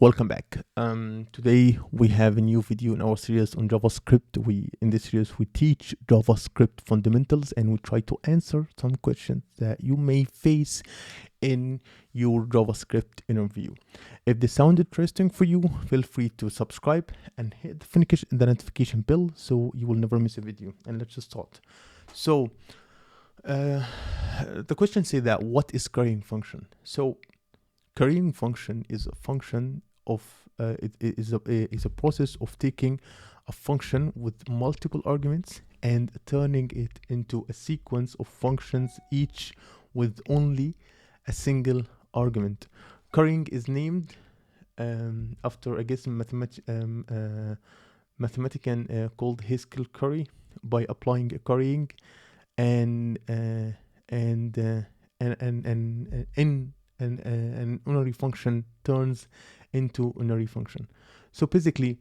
Welcome back. Today we have a new video in our series on JavaScript. In this series we teach JavaScript fundamentals and we try to answer some questions that you may face in your JavaScript interview. If this sounds interesting for you, feel free to subscribe and hit the notification bell so you will never miss a video. And let's just start. So the question says that what is currying function? So currying function is a function of it is a process of taking a function with multiple arguments and turning it into a sequence of functions, each with only a single argument. Currying is named after, I guess, a mathematician called Haskell Curry, by applying a currying and an unary function turns into unary function. So basically,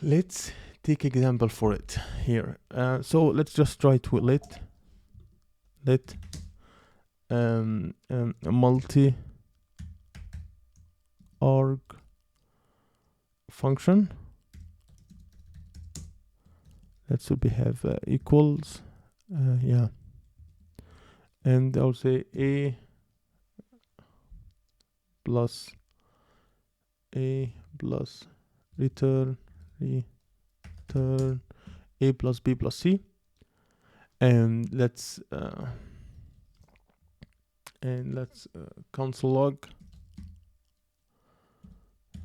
let's take example for it here. So let's just try to let a multi-arg function. Let's have equals, and I'll say a plus return a plus b plus c, and let's console log,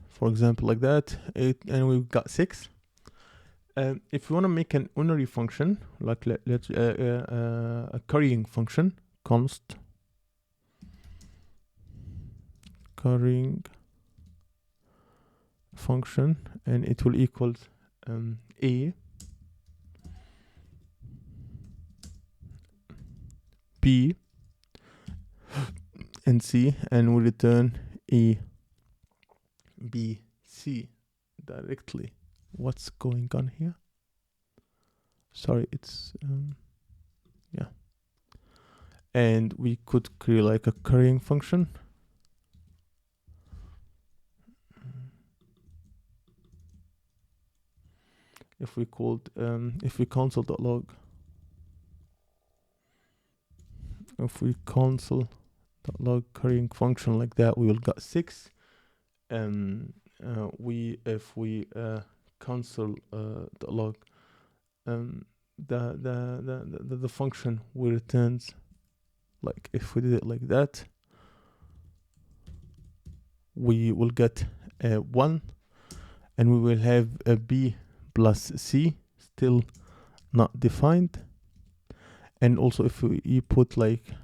for example, like that. And we've got 6. If we want to make an unary function, like let's a currying function, const currying function, and it will equal a, b, and c, and we return a, b, c directly. What's going on here? Sorry, it's and we could create like a currying function. If we called if we console.log, currying function like that, we will get 6. If we console.log, the function will returns, like if we did it like that, we will get 1, and we will have a b plus c still not defined. And also if we put like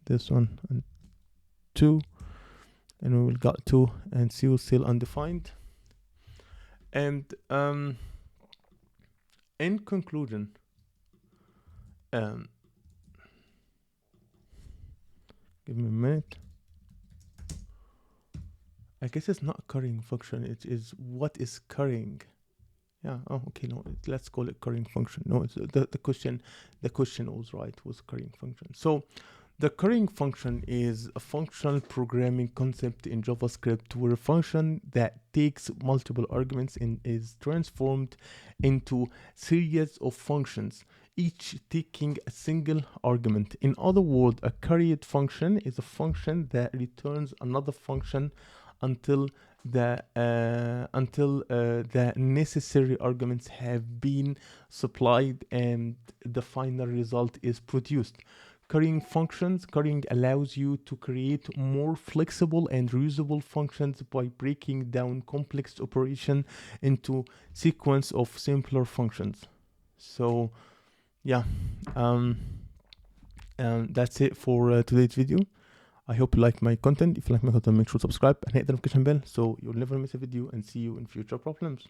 this one and 2, and we will got 2, and c was still undefined. And in conclusion, give me a minute. I guess it's not a currying function, it is what is currying. Yeah, oh okay, no, let's call it currying function. No, it's the question was right, was currying function. So the currying function is a functional programming concept in JavaScript, where a function that takes multiple arguments and is transformed into series of functions, each taking a single argument. In other words, a curried function is a function that returns another function until the necessary arguments have been supplied and the final result is produced. Currying allows you to create more flexible and reusable functions by breaking down complex operation into sequence of simpler functions. So yeah, that's it for today's video. I hope you like my content. If you like my content, make sure to subscribe and hit the notification bell so you'll never miss a video, and see you in future problems.